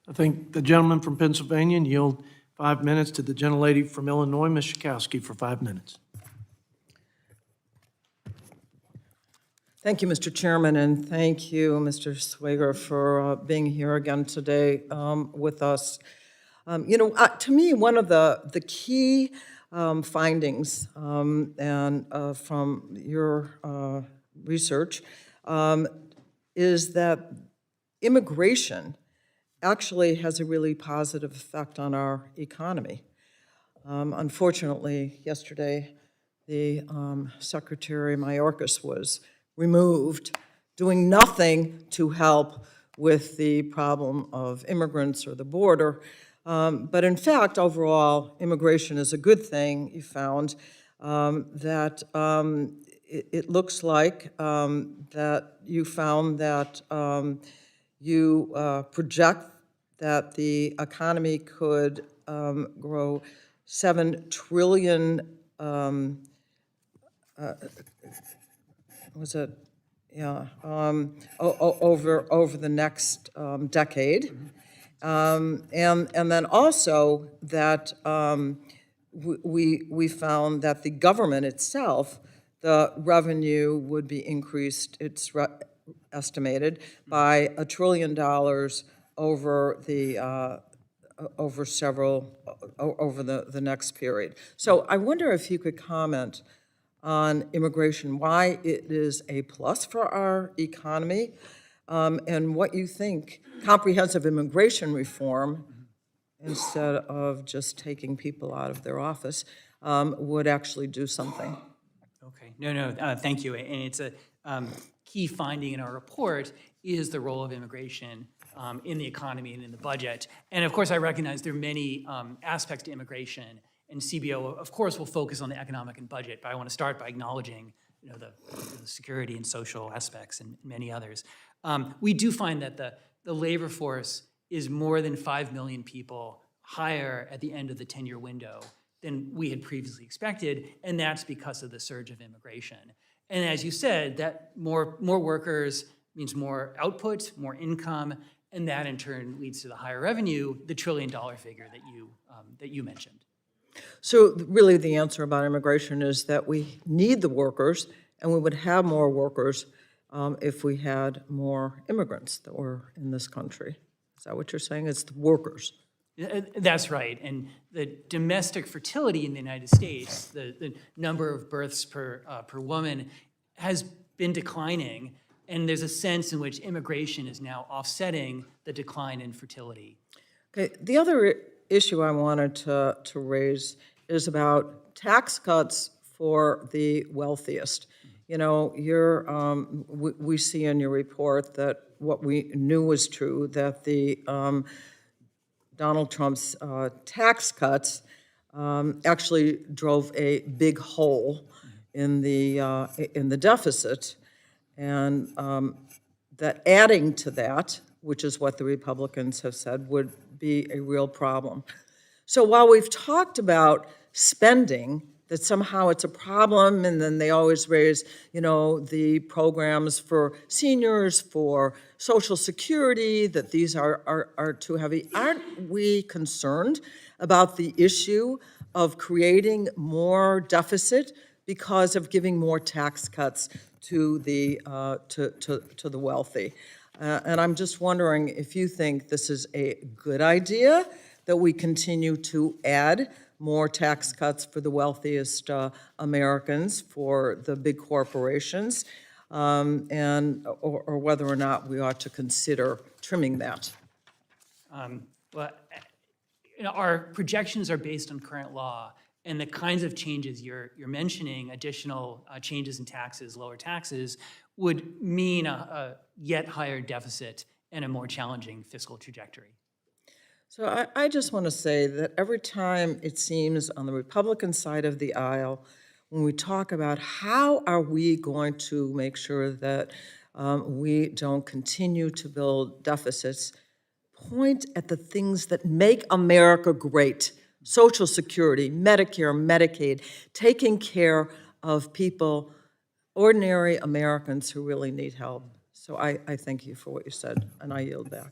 I thank the gentleman from Pennsylvania and yield 5 minutes to the gentlelady from Illinois, Ms. Schakowsky, for 5 minutes. Thank you, Mr. Chairman, and thank you, Mr. Swagel, for being here again today with us. To me, one of the key findings from your research is that immigration actually has a really positive effect on our economy. Unfortunately, yesterday, the Secretary Mayorkas was removed, doing nothing to help with the problem of immigrants or the border. But in fact, overall, immigration is a good thing. You found that it looks like that you found that you project that the economy could grow 7 trillion over the next decade, and then also that we found that the government itself, the revenue would be increased. It's estimated by $1 trillion over the over the next period. So I wonder if you could comment on immigration, why it is a plus for our economy, and what you think comprehensive immigration reform, instead of just taking people out of their office, would actually do something. Okay, thank you. And it's a key finding in our report is the role of immigration in the economy and in the budget. And of course, I recognize there are many aspects to immigration, and CBO, of course, will focus on the economic and budget, but I want to start by acknowledging the security and social aspects and many others. We do find that the labor force is more than 5 million people higher at the end of the 10-year window than we had previously expected, and that's because of the surge of immigration. And as you said, that more workers means more output, more income, and that in turn leads to the higher revenue, the $1 trillion figure that you mentioned. So really the answer about immigration is that we need the workers, and we would have more workers if we had more immigrants that were in this country. Is that what you're saying? It's the workers. That's right. And the domestic fertility in the United States, the number of births per woman, has been declining, and there's a sense in which immigration is now offsetting the decline in fertility. Okay. The other issue I wanted to raise is about tax cuts for the wealthiest. You know, we see in your report that what we knew was true, that the Donald Trump's tax cuts actually drove a big hole in the deficit, and that adding to that, which is what the Republicans have said, would be a real problem. So while we've talked about spending, that somehow it's a problem, and then they always raise, the programs for seniors, for Social Security, that these are too heavy. Aren't we concerned about the issue of creating more deficit because of giving more tax cuts to the wealthy? And I'm just wondering if you think this is a good idea, that we continue to add more tax cuts for the wealthiest Americans, for the big corporations, or whether or not we ought to consider trimming that. Well, our projections are based on current law, and the kinds of changes you're mentioning, additional changes in taxes, lower taxes, would mean a yet higher deficit and a more challenging fiscal trajectory. So I just want to say that every time it seems on the Republican side of the aisle, when we talk about how are we going to make sure that we don't continue to build deficits, point at the things that make America great: Social Security, Medicare, Medicaid, taking care of people, ordinary Americans who really need help. So I thank you for what you said, and I yield back.